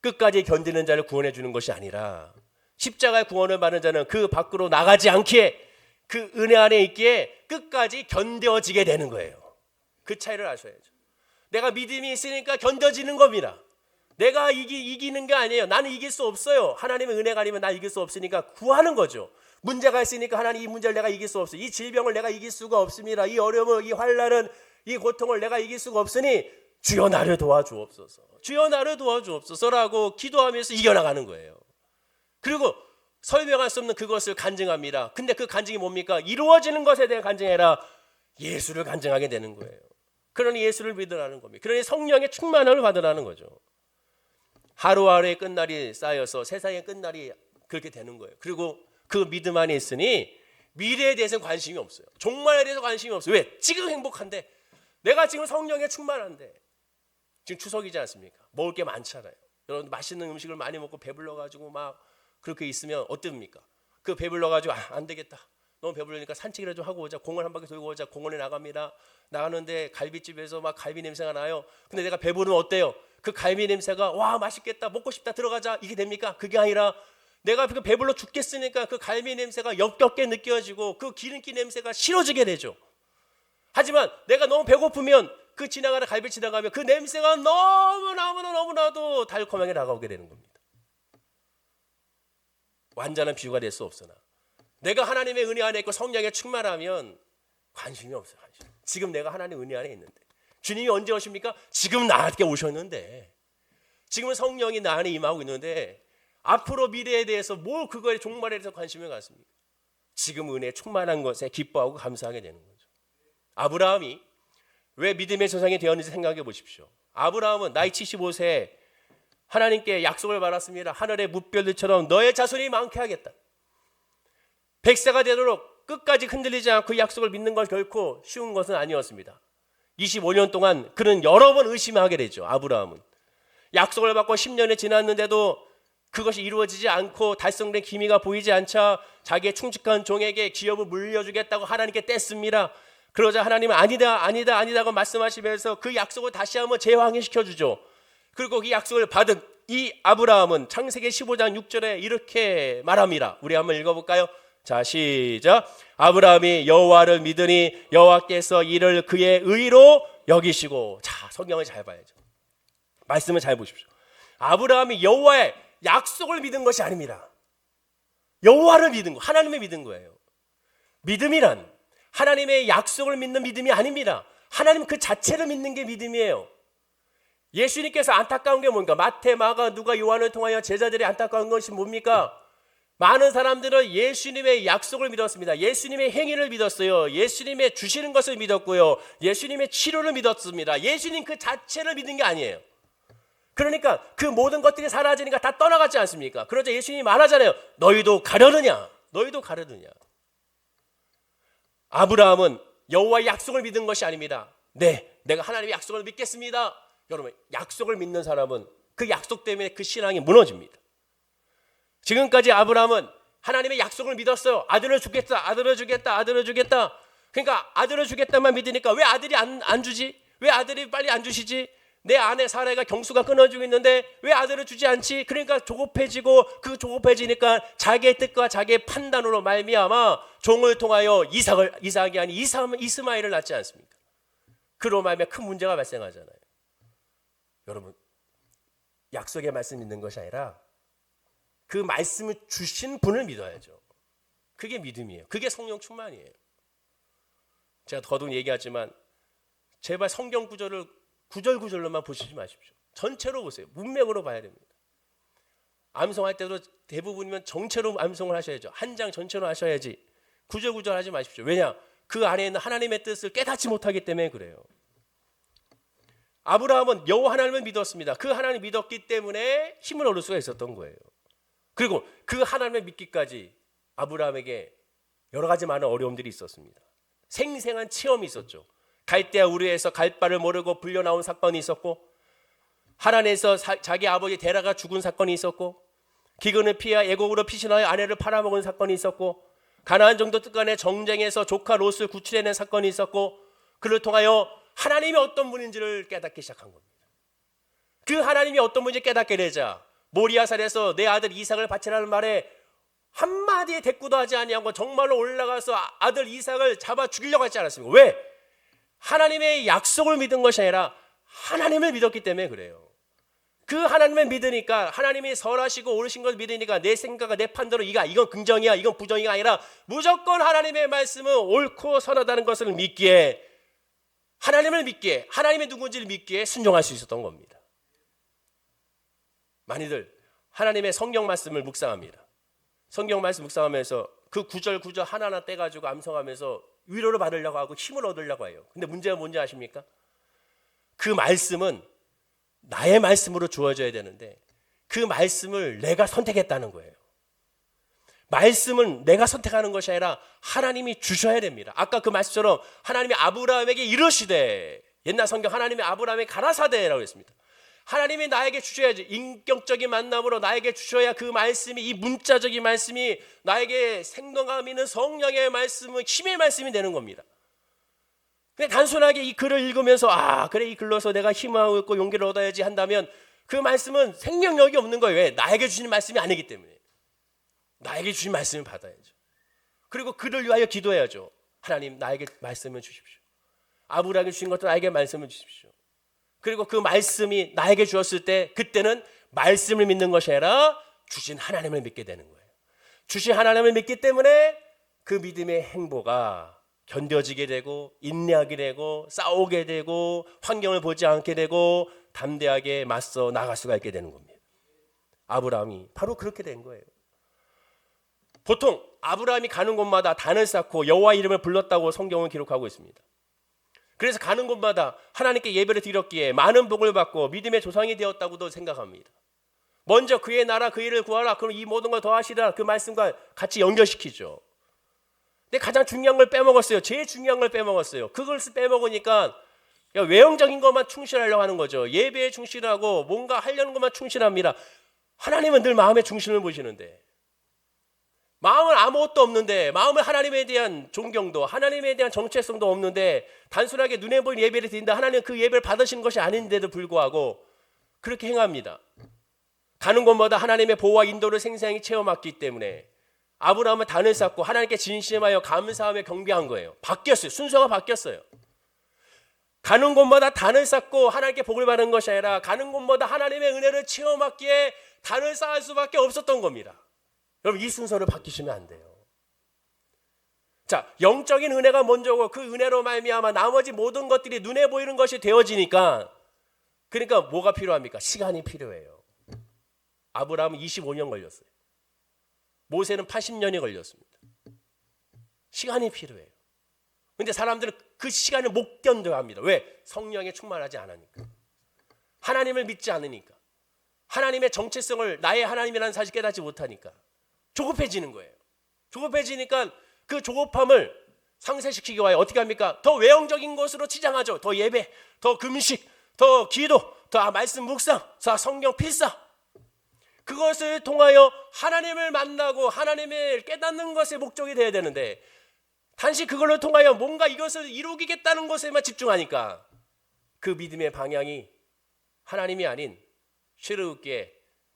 끝까지 견디는 자를 구원해 주는 것이 아니라 십자가의 구원을 받는 자는 그 밖으로 나가지 않기에 그 은혜 안에 있기에 끝까지 견뎌지게 되는 거예요. 그 차이를 아셔야죠. 내가 믿음이 있으니까 견뎌지는 겁니다. 내가 이기는 게 아니에요. 나는 이길 수 없어요. 하나님의 은혜가 아니면 나 이길 수 없으니까 구하는 거죠. 문제가 있으니까 하나님 이 문제를 내가 이길 수 없어요. 이 질병을 내가 이길 수가 없습니다. 이 어려움을, 이 환난은, 이 고통을 내가 이길 수가 없으니 주여 나를 도와주옵소서. 주여 나를 도와주옵소서라고 기도하면서 이겨나가는 거예요. 그리고 설명할 수 없는 그것을 간증합니다. 근데 그 간증이 뭡니까? 이루어지는 것에 대한 간증이 아니라 예수를 간증하게 되는 거예요. 그러니 예수를 믿으라는 겁니다. 그러니 성령의 충만함을 받으라는 거죠. 하루하루의 끝날이 쌓여서 세상의 끝날이 그렇게 되는 거예요. 그리고 그 믿음 안에 있으니 미래에 대해서는 관심이 없어요. 종말에 대해서 관심이 없어요. 왜? 지금 행복한데, 내가 지금 성령에 충만한데. 지금 추석이지 않습니까? 먹을 게 많잖아요. 여러분 맛있는 음식을 많이 먹고 배불러가지고 막 그렇게 있으면 어떻습니까? 그 배불러가지고 안 되겠다. 너무 배부르니까 산책이라도 좀 하고 오자. 공원 한 바퀴 돌고 오자. 공원에 나갑니다. 나가는데 갈비집에서 막 갈비 냄새가 나요. 근데 내가 배부르면 어때요? 그 갈비 냄새가 와 맛있겠다 먹고 싶다 들어가자 이게 됩니까? 그게 아니라 내가 배불러 죽겠으니까 그 갈비 냄새가 역겹게 느껴지고 그 기름기 냄새가 싫어지게 되죠. 하지만 내가 너무 배고프면 그 지나가는 갈비 지나가면 그 냄새가 너무나도 달콤하게 다가오게 되는 겁니다. 완전한 비유가 될 수 없으나 내가 하나님의 은혜 안에 있고 성령에 충만하면 관심이 없어요. 지금 내가 하나님의 은혜 안에 있는데 주님이 언제 오십니까? 지금 나에게 오셨는데 지금은 성령이 나 안에 임하고 있는데 앞으로 미래에 대해서 뭘 그거에 종말에 대해서 관심을 갖습니까? 지금 은혜 충만한 것에 기뻐하고 감사하게 되는 거죠. 아브라함이 왜 믿음의 조상이 되었는지 생각해 보십시오. 아브라함은 나이 75세에 하나님께 약속을 받았습니다. 하늘의 뭇별들처럼 너의 자손이 많게 하겠다. 100세가 되도록 끝까지 흔들리지 않고 그 약속을 믿는 건 결코 쉬운 것은 아니었습니다. 25년 동안 그는 여러 번 의심하게 되죠. 아브라함은 약속을 받고 10년이 지났는데도 그것이 이루어지지 않고 달성된 기미가 보이지 않자 자기의 충직한 종에게 기업을 물려주겠다고 하나님께 뗐습니다. 그러자 하나님은 아니다고 말씀하시면서 그 약속을 다시 한번 재확인시켜주죠. 그리고 그 약속을 받은 이 아브라함은 창세기 15장 6절에 이렇게 말합니다. 우리 한번 읽어볼까요? 자, 시작. 아브라함이 여호와를 믿으니 여호와께서 이를 그의 의로 여기시고. 자, 성경을 잘 봐야죠. 말씀을 잘 보십시오. 아브라함이 여호와의 약속을 믿은 것이 아닙니다. 여호와를 믿은 거, 하나님을 믿은 거예요. 믿음이란 하나님의 약속을 믿는 믿음이 아닙니다. 하나님 그 자체를 믿는 게 믿음이에요. 예수님께서 안타까운 게 뭡니까? 마태, 마가, 누가, 요한을 통하여 제자들이 안타까운 것이 뭡니까? 많은 사람들은 예수님의 약속을 믿었습니다. 예수님의 행위를 믿었어요. 예수님의 주시는 것을 믿었고요. 예수님의 치료를 믿었습니다. 예수님 그 자체를 믿는 게 아니에요. 그러니까 그 모든 것들이 사라지니까 다 떠나갔지 않습니까? 그러자 예수님이 말하잖아요. 너희도 가려느냐? 너희도 가려느냐? 아브라함은 여호와의 약속을 믿은 것이 아닙니다. 네, 내가 하나님의 약속을 믿겠습니다. 여러분, 약속을 믿는 사람은 그 약속 때문에 그 신앙이 무너집니다. 지금까지 아브라함은 하나님의 약속을 믿었어요. 아들을 주겠다. 그러니까 아들을 주겠다만 믿으니까 왜 아들이 안 주지? 왜 아들이 빨리 안 주시지? 내 아내 사라가 경수가 끊어지고 있는데 왜 아들을 주지 않지? 그러니까 조급해지니까 자기의 뜻과 자기의 판단으로 말미암아 종을 통하여 이삭이 아닌 이스마엘을 낳지 않습니까? 그로 말미암아 큰 문제가 발생하잖아요. 여러분, 약속의 말씀 믿는 것이 아니라 그 말씀을 주신 분을 믿어야죠. 그게 믿음이에요. 그게 성령 충만이에요. 제가 더더욱 얘기하지만 제발 성경 구절을 구절구절로만 보시지 마십시오. 전체로 보세요. 문맥으로 봐야 됩니다. 암송할 때도 대부분이면 정체로 암송을 하셔야죠. 한 장 전체로 하셔야지 구절구절 하지 마십시오. 왜냐? 그 안에 있는 하나님의 뜻을 깨닫지 못하기 때문에 그래요. 아브라함은 여호와 하나님을 믿었습니다. 그 하나님을 믿었기 때문에 힘을 얻을 수가 있었던 거예요. 그리고 그 하나님을 믿기까지 아브라함에게 여러 가지 많은 어려움들이 있었습니다. 생생한 체험이 있었죠. 갈대아 우르에서 갈 바를 모르고 불려 나온 사건이 있었고, 하란에서 자기 아버지 데라가 죽은 사건이 있었고, 기근을 피하 애곡으로 피신하여 아내를 팔아먹은 사건이 있었고, 가나안 정도 뜻간의 정쟁에서 조카 롯을 구출해낸 사건이 있었고, 그를 통하여 하나님이 어떤 분인지를 깨닫기 시작한 겁니다. 그 하나님이 어떤 분인지 깨닫게 되자 모리아산에서 내 아들 이삭을 바치라는 말에 한마디의 대꾸도 하지 아니하고 정말로 올라가서 아들 이삭을 잡아 죽이려고 하지 않았습니까? 왜? 하나님의 약속을 믿은 것이 아니라 하나님을 믿었기 때문에 그래요. 그 하나님을 믿으니까, 하나님이 설하시고 오르신 것을 믿으니까 내 생각과 내 판단으로 이건 긍정이야 이건 부정이가 아니라 무조건 하나님의 말씀은 옳고 선하다는 것을 믿기에, 하나님을 믿기에, 하나님의 누군지를 믿기에 순종할 수 있었던 겁니다. 많이들 하나님의 성경 말씀을 묵상합니다. 성경 말씀 묵상하면서 그 구절 하나하나 떼가지고 암송하면서 위로를 받으려고 하고 힘을 얻으려고 해요. 근데 문제가 뭔지 아십니까? 그 말씀은 나의 말씀으로 주어져야 되는데 그 말씀을 내가 선택했다는 거예요. 말씀은 내가 선택하는 것이 아니라 하나님이 주셔야 됩니다. 아까 그 말씀처럼 하나님이 아브라함에게 이르시되, 옛날 성경 하나님이 아브라함에게 가라사대라고 했습니다. 하나님이 나에게 주셔야지. 인격적인 만남으로 나에게 주셔야 그 말씀이, 이 문자적인 말씀이 나에게 생동감 있는 성령의 말씀은 힘의 말씀이 되는 겁니다. 근데 단순하게 이 글을 읽으면서 그래 이 글로서 내가 희망을 얻고 용기를 얻어야지 한다면 그 말씀은 생명력이 없는 거예요. 왜? 나에게 주신 말씀이 아니기 때문에. 나에게 주신 말씀을 받아야죠. 그리고 그를 위하여 기도해야죠. 하나님 나에게 말씀을 주십시오. 아브라함에게 주신 것도 나에게 말씀을 주십시오. 그리고 그 말씀이 나에게 주었을 때 그때는 말씀을 믿는 것이 아니라 주신 하나님을 믿게 되는 거예요. 주신 하나님을 믿기 때문에 그 믿음의 행보가 견뎌지게 되고 인내하게 되고 싸우게 되고 환경을 보지 않게 되고 담대하게 맞서 나갈 수가 있게 되는 겁니다. 아브라함이 바로 그렇게 된 거예요. 보통 아브라함이 가는 곳마다 단을 쌓고 여호와 이름을 불렀다고 성경은 기록하고 있습니다. 그래서 가는 곳마다 하나님께 예배를 드렸기에 많은 복을 받고 믿음의 조상이 되었다고도 생각합니다. 먼저 그의 나라 그 일을 구하라. 그럼 이 모든 걸 더하시라. 그 말씀과 같이 연결시키죠. 근데 가장 중요한 걸 빼먹었어요. 제일 중요한 걸 빼먹었어요. 그걸 빼먹으니까 외형적인 것만 충실하려고 하는 거죠. 예배에 충실하고 뭔가 하려는 것만 충실합니다. 하나님은 늘 마음의 중심을 보시는데, 마음은 아무것도 없는데, 마음은 하나님에 대한 존경도 하나님에 대한 정체성도 없는데 단순하게 눈에 보이는 예배를 드린다. 하나님은 그 예배를 받으시는 것이 아닌데도 불구하고 그렇게 행합니다. 가는 곳마다 하나님의 보호와 인도를 생생히 체험했기 때문에 아브라함은 단을 쌓고 하나님께 진심하여 감사하며 경배한 거예요. 바뀌었어요. 순서가 바뀌었어요. 가는 곳마다 단을 쌓고 하나님께 복을 받는 것이 아니라 가는 곳마다 하나님의 은혜를 체험하기에 단을 쌓을 수밖에 없었던 겁니다. 여러분, 이 순서를 바뀌시면 안 돼요. 자, 영적인 은혜가 먼저고 그 은혜로 말미암아 나머지 모든 것들이 눈에 보이는 것이 되어지니까, 그러니까 뭐가 필요합니까? 시간이 필요해요. 아브라함은 25년 걸렸어요. 모세는 80년이 걸렸습니다. 시간이 필요해요. 그런데 사람들은 그 시간을 못 견뎌합니다. 왜? 성령에 충만하지 않으니까. 하나님을 믿지 않으니까. 하나님의 정체성을 나의 하나님이라는 사실 깨닫지 못하니까 조급해지는 거예요. 조급해지니까 그 조급함을 상쇄시키기 위하여 어떻게 합니까? 더 외형적인 것으로 치장하죠. 더 예배, 더 금식, 더 기도, 더 말씀 묵상, 더 성경 필사. 그것을 통하여 하나님을 만나고 하나님을 깨닫는 것의 목적이 되어야 되는데, 단지 그걸로 통하여 뭔가 이것을 이루겠다는 것에만 집중하니까 그 믿음의 방향이 하나님이 아닌 시르기에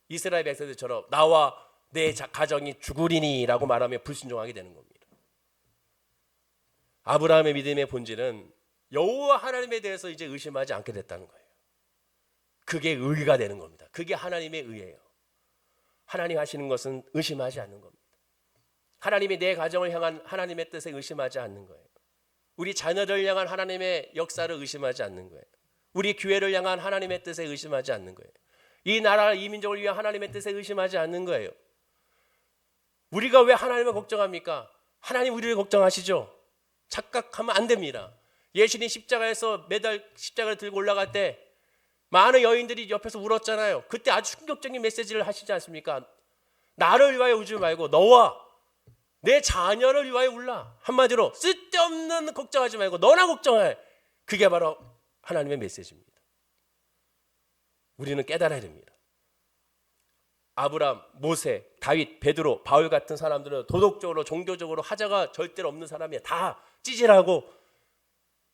이스라엘 백성들처럼 나와 내 가정이 죽으리니 라고 말하며 불순종하게 되는 겁니다. 아브라함의 믿음의 본질은 여호와 하나님에 대해서 이제 의심하지 않게 됐다는 거예요. 그게 의가 되는 겁니다. 그게 하나님의 의예요. 하나님 하시는 것은 의심하지 않는 겁니다. 하나님이 내 가정을 향한 하나님의 뜻에 의심하지 않는 거예요. 우리 자녀를 향한 하나님의 역사를 의심하지 않는 거예요. 우리 교회를 향한 하나님의 뜻에 의심하지 않는 거예요. 이 나라, 이 민족을 위한 하나님의 뜻에 의심하지 않는 거예요. 우리가 왜 하나님을 걱정합니까? 하나님 우리를 걱정하시죠. 착각하면 안 됩니다. 예수님 십자가에서 매달 십자가를 들고 올라갈 때 많은 여인들이 옆에서 울었잖아요. 그때 아주 충격적인 메시지를 하시지 않습니까? 나를 위하여 울지 말고 너와 내 자녀를 위하여 울라. 한마디로 쓸데없는 걱정하지 말고 너나 걱정해. 그게 바로 하나님의 메시지입니다. 우리는 깨달아야 됩니다. 아브라함, 모세, 다윗, 베드로, 바울 같은 사람들은 도덕적으로 종교적으로 하자가 절대로 없는 사람이에요. 다 찌질하고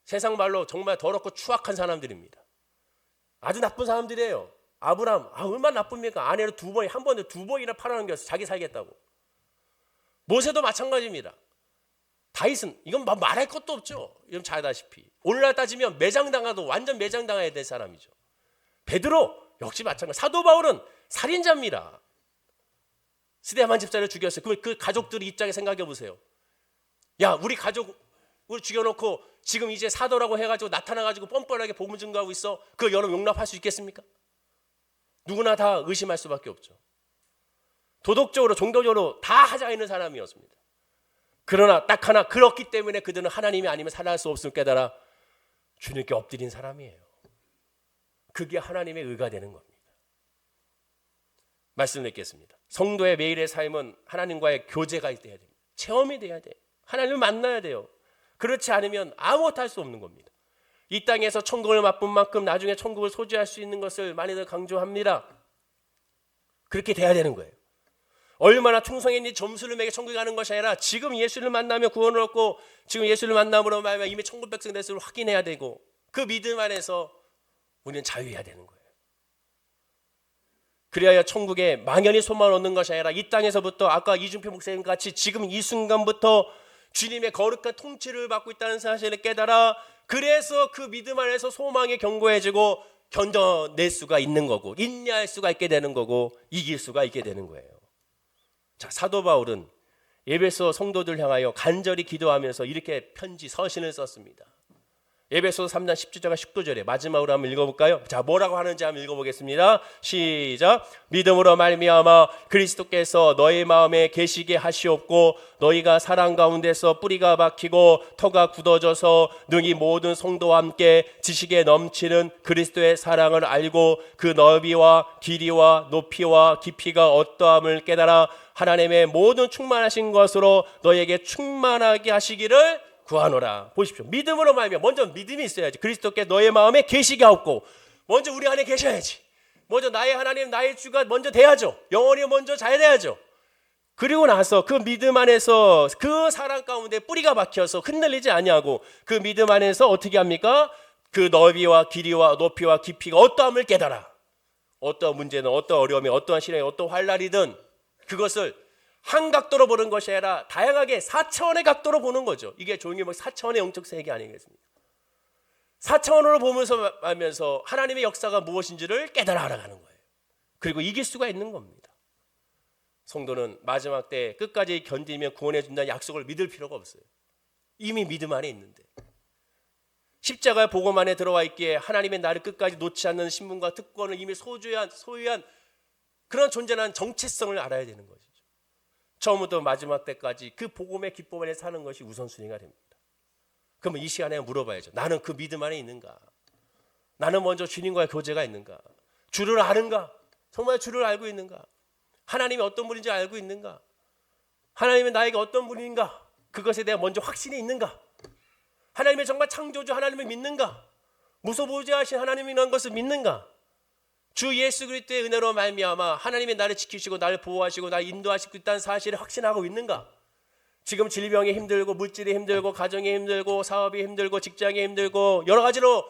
세상 말로 정말 더럽고 추악한 사람들입니다. 아주 나쁜 사람들이에요. 아브라함 얼마나 나쁩니까? 아내를 한 번에 두 번이나 팔아넘겼어요. 자기 살겠다고. 모세도 마찬가지입니다. 다윗은 이건 말할 것도 없죠. 여러분 잘 아다시피 오늘날 따지면 매장당하도 완전 매장당해야 될 사람이죠. 베드로 역시 마찬가지. 사도 바울은 살인자입니다. 스데반 집사를 죽였어요. 그 가족들의 입장에 생각해 보세요. 야, 우리 가족을 죽여놓고 지금 이제 사도라고 해가지고 나타나가지고 뻔뻔하게 복음 증거하고 있어. 그걸 여러분 용납할 수 있겠습니까? 누구나 다 의심할 수밖에 없죠. 도덕적으로 종교적으로 다 하자가 있는 사람이었습니다. 그러나 딱 하나, 그렇기 때문에 그들은 하나님이 아니면 살아날 수 없음을 깨달아 주님께 엎드린 사람이에요. 그게 하나님의 의가 되는 겁니다. 말씀 맺겠습니다. 성도의 매일의 삶은 하나님과의 교제가 돼야 됩니다. 체험이 돼야 돼요. 하나님을 만나야 돼요. 그렇지 않으면 아무것도 할 수 없는 겁니다. 이 땅에서 천국을 맛본 만큼 나중에 천국을 소지할 수 있는 것을 많이들 강조합니다. 그렇게 돼야 되는 거예요. 얼마나 충성했니 점수를 매겨 천국에 가는 것이 아니라 지금 예수를 만나며 구원을 얻고 지금 예수를 만남으로 말하면 이미 천국 백성 됐음을 확인해야 되고 그 믿음 안에서 우리는 자유해야 되는 거예요. 그래야 천국에 막연히 소망을 얻는 것이 아니라 이 땅에서부터 아까 이준표 목사님 같이 지금 이 순간부터 주님의 거룩한 통치를 받고 있다는 사실을 깨달아 그래서 그 믿음 안에서 소망이 견고해지고 견뎌낼 수가 있는 거고 인내할 수가 있게 되는 거고 이길 수가 있게 되는 거예요. 자, 사도 바울은 에베소 성도들 향하여 간절히 기도하면서 이렇게 편지 서신을 썼습니다. 에베소 3장 17절과 19절에 마지막으로 한번 읽어볼까요? 자, 뭐라고 하는지 한번 읽어보겠습니다. 시작. 믿음으로 말미암아 그리스도께서 너희 마음에 계시게 하시옵고 너희가 사랑 가운데서 뿌리가 박히고 터가 굳어져서 능히 모든 성도와 함께 지식에 넘치는 그리스도의 사랑을 알고 그 넓이와 길이와 높이와 깊이가 어떠함을 깨달아 하나님의 모든 충만하신 것으로 너희에게 충만하게 하시기를 구하노라. 보십시오. 믿음으로 말미암아 먼저 믿음이 있어야지. 그리스도께 너의 마음에 계시게 하옵고 먼저 우리 안에 계셔야지. 먼저 나의 하나님 나의 주가 먼저 돼야죠. 영혼이 먼저 잘 돼야죠. 그리고 나서 그 믿음 안에서 그 사랑 가운데 뿌리가 박혀서 흔들리지 아니하고 그 믿음 안에서 어떻게 합니까? 그 넓이와 길이와 높이와 깊이가 어떠함을 깨달아. 어떠한 문제는 어떠한 어려움이 어떠한 시련이 어떠한 환난이든 그것을 한 각도로 보는 것이 아니라 다양하게 4차원의 각도로 보는 거죠. 이게 조용히 뭐 4차원의 영적 세계 아니겠습니까? 4차원으로 보면서 하면서 하나님의 역사가 무엇인지를 깨달아 알아가는 거예요. 그리고 이길 수가 있는 겁니다. 성도는 마지막 때 끝까지 견디며 구원해 준다는 약속을 믿을 필요가 없어요. 이미 믿음 안에 있는데. 십자가의 복음 안에 들어와 있기에 하나님의 나를 끝까지 놓지 않는 신분과 특권을 이미 소유한 그런 존재라는 정체성을 알아야 되는 거죠. 처음부터 마지막 때까지 그 복음의 기쁨 안에 사는 것이 우선순위가 됩니다. 그러면 이 시간에 물어봐야죠. 나는 그 믿음 안에 있는가? 나는 먼저 주님과의 교제가 있는가? 주를 아는가? 정말 주를 알고 있는가? 하나님이 어떤 분인지 알고 있는가? 하나님이 나에게 어떤 분인가? 그것에 대한 먼저 확신이 있는가? 하나님의 정말 창조주 하나님을 믿는가? 무소부재하신 하나님이라는 것을 믿는가? 주 예수 그리스도의 은혜로 말미암아 하나님이 나를 지키시고 나를 보호하시고 나를 인도하시고 있다는 사실을 확신하고 있는가? 지금 질병이 힘들고 물질이 힘들고 가정이 힘들고 사업이 힘들고 직장이 힘들고 여러 가지로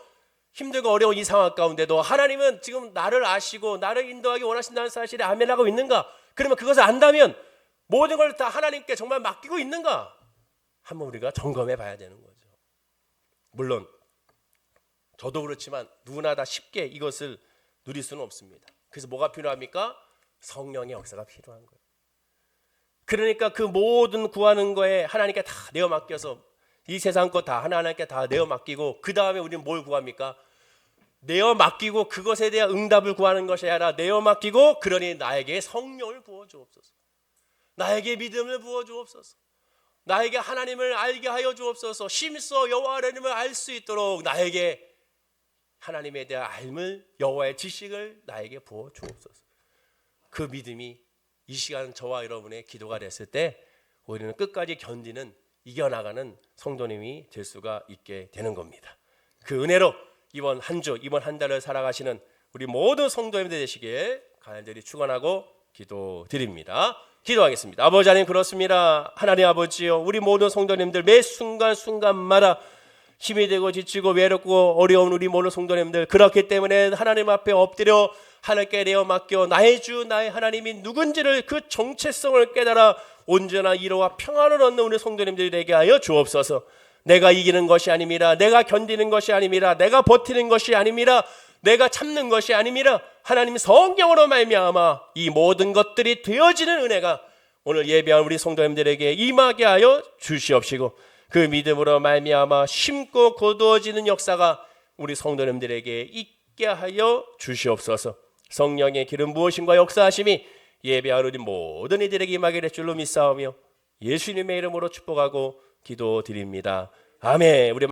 힘들고 어려운 이 상황 가운데도 하나님은 지금 나를 아시고 나를 인도하기 원하신다는 사실에 아멘하고 있는가? 그러면 그것을 안다면 모든 걸 다 하나님께 정말 맡기고 있는가? 한번 우리가 점검해 봐야 되는 거죠. 물론 저도 그렇지만 누구나 다 쉽게 이것을 누릴 수는 없습니다. 그래서 뭐가 필요합니까? 성령의 역사가 필요한 거예요. 그러니까 그 모든 구하는 거에 하나님께 다 내어 맡겨서 이 세상 것 다 하나님께 다 내어 맡기고 그 다음에 우리는 뭘 구합니까? 내어 맡기고 그것에 대한 응답을 구하는 것이 아니라 내어 맡기고 그러니 나에게 성령을 부어 주옵소서. 나에게 믿음을 부어 주옵소서. 나에게 하나님을 알게 하여 주옵소서. 심써 여호와 하나님을 알 수 있도록 나에게 하나님에 대한 알물 여호와의 지식을 나에게 부어 주옵소서. 그 믿음이 이 시간 저와 여러분의 기도가 됐을 때 우리는 끝까지 견디는 이겨나가는 성도님이 될 수가 있게 되는 겁니다. 그 은혜로 이번 한 주, 이번 한 달을 살아가시는 우리 모든 성도님들 되시길 간절히 축원하고 기도드립니다. 기도하겠습니다. 아버지 하나님 그렇습니다. 하나님 아버지요, 우리 모든 성도님들 매 순간순간마다 힘이 되고 지치고 외롭고 어려운 우리 모든 성도님들, 그렇기 때문에 하나님 앞에 엎드려 하나님께 내어 맡겨 나의 주 나의 하나님이 누군지를 그 정체성을 깨달아 온전한 위로와 평안을 얻는 우리 성도님들이 되게 하여 주옵소서. 내가 이기는 것이 아닙니다. 내가 견디는 것이 아닙니다. 내가 버티는 것이 아닙니다. 내가 참는 것이 아닙니다. 하나님 성령으로 말미암아 이 모든 것들이 되어지는 은혜가 오늘 예배한 우리 성도님들에게 임하게 하여 주시옵시고 그 믿음으로 말미암아 심고 거두어지는 역사가 우리 성도님들에게 있게 하여 주시옵소서. 성령의 기름 부으심과 역사하심이 예배하는 우리 모든 이들에게 임하게 될 줄로 믿사오며 예수님의 이름으로 축복하고 기도드립니다. 아멘. 우리